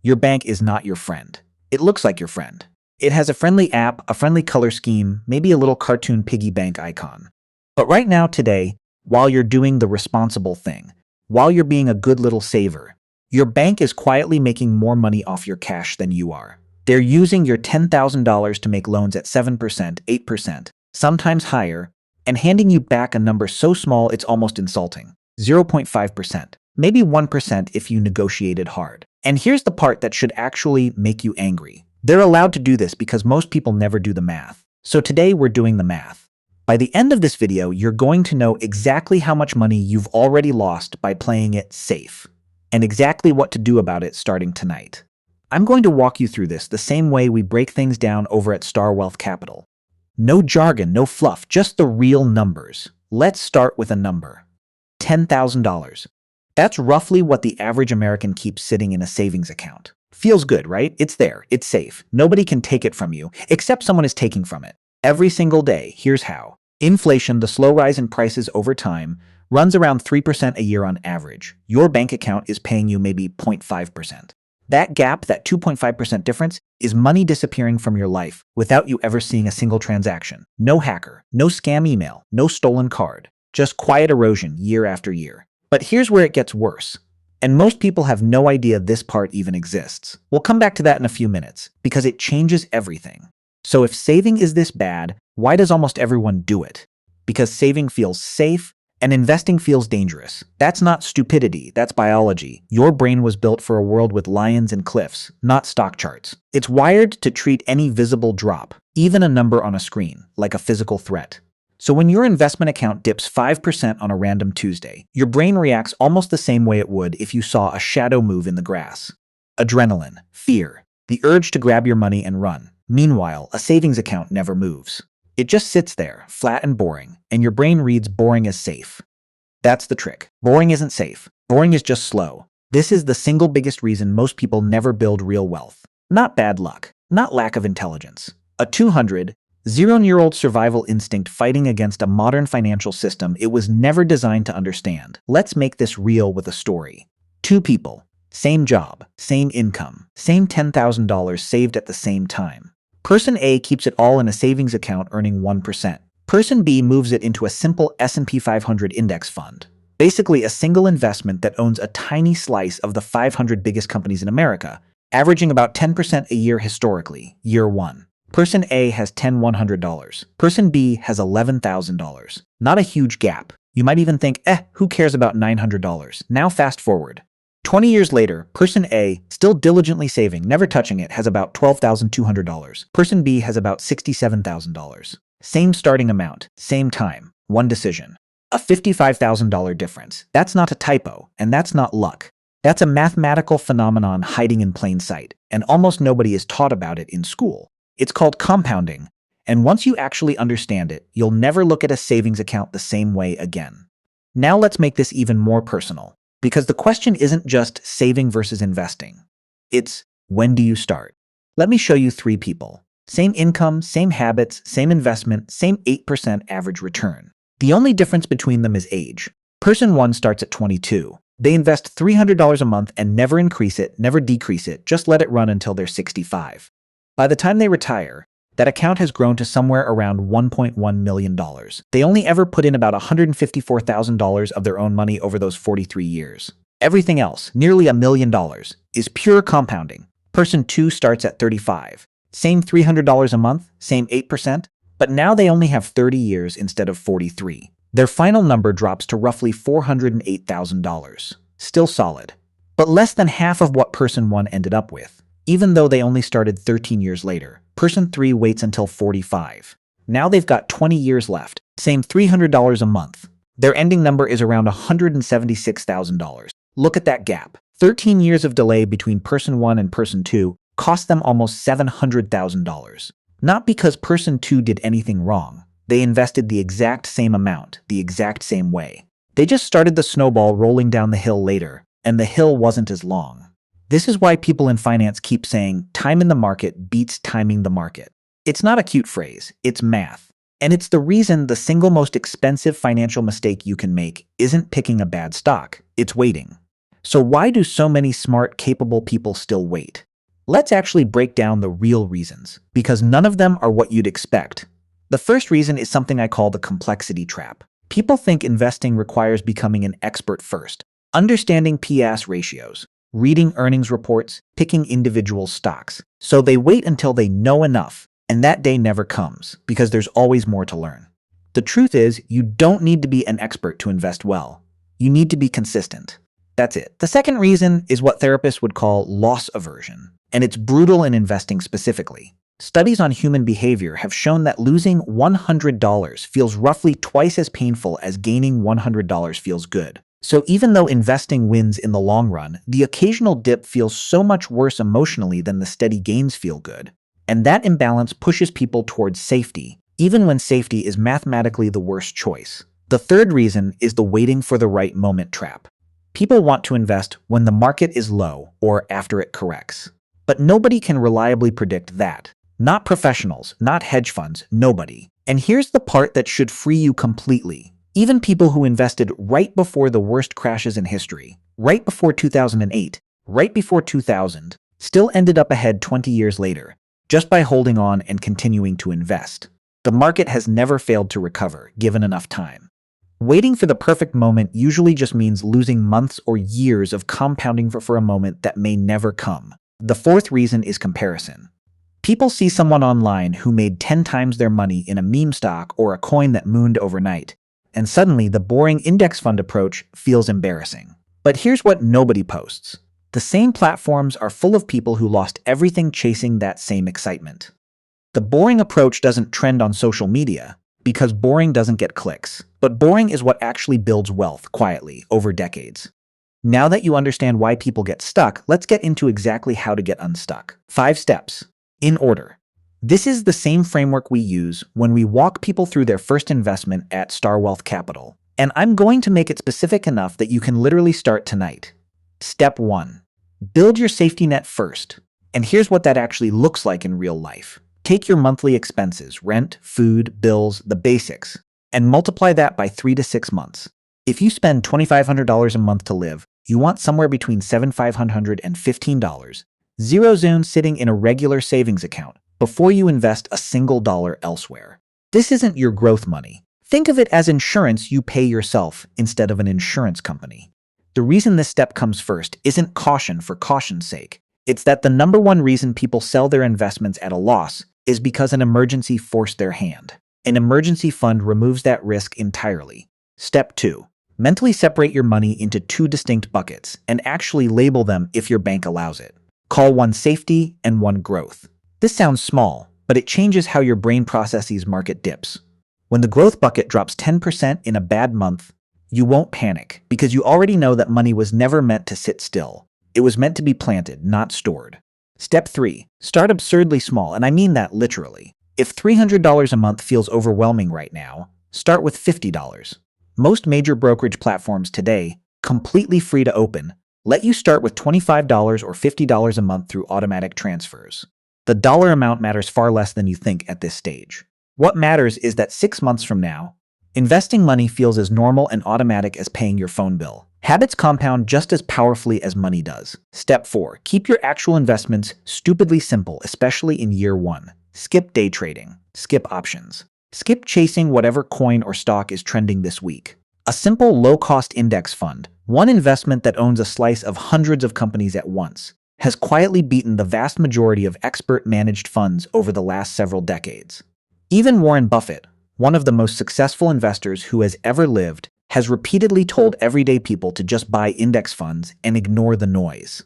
Your bank is not your friend. It looks like your friend. It has a friendly app, a friendly color scheme, maybe a little cartoon piggy bank icon. But right now, today, while you're doing the responsible thing, while you're being a good little saver, your bank is quietly making more money off your cash than you are. They're using your $10,000 to make loans at 7%, 8%, sometimes higher, and handing you back a number so small it's almost insulting. 0.5%, maybe 1% if you negotiated hard. And here's the part that should actually make you angry. They're allowed to do this because most people never do the math. So today we're doing the math. By the end of this video, you're going to know exactly how much money you've already lost by playing it safe, and exactly what to do about it starting tonight. I'm going to walk you through this the same way we break things down over at Star Wealth Capital. No jargon, no fluff, just the real numbers. Let's start with a number. $10,000. That's roughly what the average American keeps sitting in a savings account. Feels good, right? It's there. It's safe. Nobody can take it from you, except someone is taking from it. Every single day. Here's how. Inflation, the slow rise in prices over time, runs around 3% a year on average. Your bank account is paying you maybe 0.5%. That gap, that 2.5% difference, is money disappearing from your life without you ever seeing a single transaction. No hacker, no scam email, no stolen card. Just quiet erosion year after year. But here's where it gets worse. And most people have no idea this part even exists. We'll come back to that in a few minutes, because it changes everything. So if saving is this bad, why does almost everyone do it? Because saving feels safe, and investing feels dangerous. That's not stupidity, that's biology. Your brain was built for a world with lions and cliffs, not stock charts. It's wired to treat any visible drop, even a number on a screen, like a physical threat. So when your investment account dips 5% on a random Tuesday, your brain reacts almost the same way it would if you saw a shadow move in the grass. Adrenaline, fear, the urge to grab your money and run. Meanwhile, a savings account never moves. It just sits there, flat and boring, and your brain reads boring as safe. That's the trick. Boring isn't safe. Boring is just slow. This is the single biggest reason most people never build real wealth. Not bad luck, not lack of intelligence. A 200-year-old survival instinct fighting against a modern financial system it was never designed to understand. Let's make this real with a story. Two people, same job, same income, same $10,000 saved at the same time. Person A keeps it all in a savings account earning 1%. Person B moves it into a simple S&P 500 index fund. Basically a single investment that owns a tiny slice of the 500 biggest companies in America, averaging about 10% a year historically, year one. Person A has $100. Person B has $11,000. Not a huge gap. You might even think, who cares about $900? Now fast forward. 20 years later, Person A, still diligently saving, never touching it, has about $12,200. Person B has about $67,000. Same starting amount, same time, one decision. A $55,000 difference. That's not a typo, and that's not luck. That's a mathematical phenomenon hiding in plain sight, and almost nobody is taught about it in school. It's called compounding, and once you actually understand it, you'll never look at a savings account the same way again. Now let's make this even more personal. Because the question isn't just saving versus investing. It's, when do you start? Let me show you three people. Same income, same habits, same investment, same 8% average return. The only difference between them is age. Person 1 starts at 22. They invest $300 a month and never increase it, never decrease it, just let it run until they're 65. By the time they retire, that account has grown to somewhere around $1.1 million. They only ever put in about $154,000 of their own money over those 43 years. Everything else, nearly $1 million, is pure compounding. Person 2 starts at 35. Same $300 a month, same 8%, but now they only have 30 years instead of 43. Their final number drops to roughly $408,000. Still solid, but less than half of what Person 1 ended up with, even though they only started 13 years later. Person 3 waits until 45. Now they've got 20 years left, same $300 a month. Their ending number is around $176,000. Look at that gap. 13 years of delay between Person 1 and Person 2 cost them almost $700,000. Not because Person 2 did anything wrong. They invested the exact same amount, the exact same way. They just started the snowball rolling down the hill later, and the hill wasn't as long. This is why people in finance keep saying, time in the market beats timing the market. It's not a cute phrase, it's math. And it's the reason the single most expensive financial mistake you can make isn't picking a bad stock, it's waiting. So why do so many smart, capable people still wait? Let's actually break down the real reasons, because none of them are what you'd expect. The first reason is something I call the complexity trap. People think investing requires becoming an expert first, understanding P/S ratios, reading earnings reports, picking individual stocks. So they wait until they know enough, and that day never comes, because there's always more to learn. The truth is, you don't need to be an expert to invest well. You need to be consistent. That's it. The second reason is what therapists would call loss aversion, and it's brutal in investing specifically. Studies on human behavior have shown that losing $100 feels roughly twice as painful as gaining $100 feels good. So even though investing wins in the long run, the occasional dip feels so much worse emotionally than the steady gains feel good. And that imbalance pushes people towards safety, even when safety is mathematically the worst choice. The third reason is the waiting for the right moment trap. People want to invest when the market is low or after it corrects. But nobody can reliably predict that. Not professionals, not hedge funds, nobody. And here's the part that should free you completely. Even people who invested right before the worst crashes in history, right before 2008, right before 2000, still ended up ahead 20 years later, just by holding on and continuing to invest. The market has never failed to recover, given enough time. Waiting for the perfect moment usually just means losing months or years of compounding for a moment that may never come. The fourth reason is comparison. People see someone online who made 10 times their money in a meme stock or a coin that mooned overnight, and suddenly the boring index fund approach feels embarrassing. But here's what nobody posts. The same platforms are full of people who lost everything chasing that same excitement. The boring approach doesn't trend on social media because boring doesn't get clicks, but boring is what actually builds wealth quietly over decades. Now that you understand why people get stuck, let's get into exactly how to get unstuck. 5 steps. In order. This is the same framework we use when we walk people through their first investment at Star Wealth Capital, and I'm going to make it specific enough that you can literally start tonight. Step 1. Build your safety net first. And here's what that actually looks like in real life. Take your monthly expenses, rent, food, bills, the basics, and multiply that by 3 to 6 months. If you spend $2,500 a month to live, you want somewhere between $7,500 and $15. Zero zone sitting in a regular savings account before you invest a single dollar elsewhere. This isn't your growth money. Think of it as insurance you pay yourself instead of an insurance company. The reason this step comes first isn't caution for caution's sake. It's that the number one reason people sell their investments at a loss is because an emergency forced their hand. An emergency fund removes that risk entirely. Step 2. Mentally separate your money into 2 distinct buckets and actually label them if your bank allows it. Call one safety and one growth. This sounds small, but it changes how your brain processes market dips. When the growth bucket drops 10% in a bad month, you won't panic because you already know that money was never meant to sit still. It was meant to be planted, not stored. Step 3. Start absurdly small, and I mean that literally. If $300 a month feels overwhelming right now, start with $50. Most major brokerage platforms today, completely free to open, let you start with $25 or $50 a month through automatic transfers. The dollar amount matters far less than you think at this stage. What matters is that 6 months from now, investing money feels as normal and automatic as paying your phone bill. Habits compound just as powerfully as money does. Step 4. Keep your actual investments stupidly simple, especially in year 1. Skip day trading. Skip options. Skip chasing whatever coin or stock is trending this week. A simple low-cost index fund, one investment that owns a slice of hundreds of companies at once, has quietly beaten the vast majority of expert-managed funds over the last several decades. Even Warren Buffett, one of the most successful investors who has ever lived, has repeatedly told everyday people to just buy index funds and ignore the noise.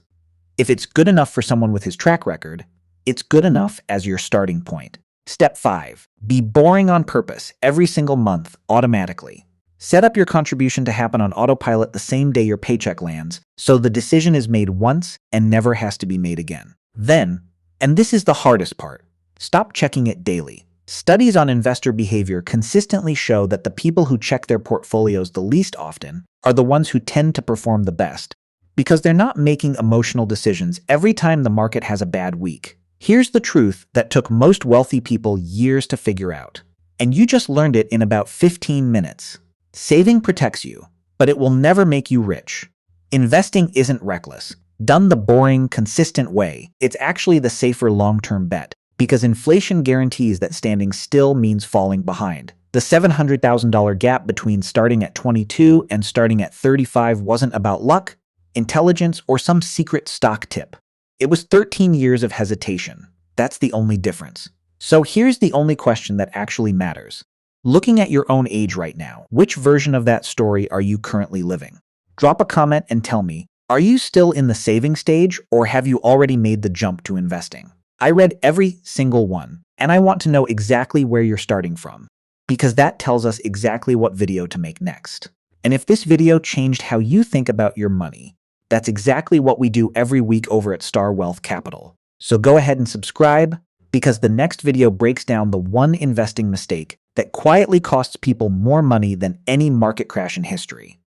If it's good enough for someone with his track record, it's good enough as your starting point. Step 5. Be boring on purpose every single month automatically. Set up your contribution to happen on autopilot the same day your paycheck lands, so the decision is made once and never has to be made again. Then, and this is the hardest part, stop checking it daily. Studies on investor behavior consistently show that the people who check their portfolios the least often are the ones who tend to perform the best, because they're not making emotional decisions every time the market has a bad week. Here's the truth that took most wealthy people years to figure out, and you just learned it in about 15 minutes. Saving protects you, but it will never make you rich. Investing isn't reckless. Done the boring, consistent way, it's actually the safer long-term bet, because inflation guarantees that standing still means falling behind. The $700,000 gap between starting at 22 and starting at 35 wasn't about luck, intelligence, or some secret stock tip. It was 13 years of hesitation. That's the only difference. So here's the only question that actually matters. Looking at your own age right now, which version of that story are you currently living? Drop a comment and tell me, are you still in the saving stage, or have you already made the jump to investing? I read every single one, and I want to know exactly where you're starting from, because that tells us exactly what video to make next. And if this video changed how you think about your money, that's exactly what we do every week over at Star Wealth Capital. So go ahead and subscribe, because the next video breaks down the one investing mistake that quietly costs people more money than any market crash in history.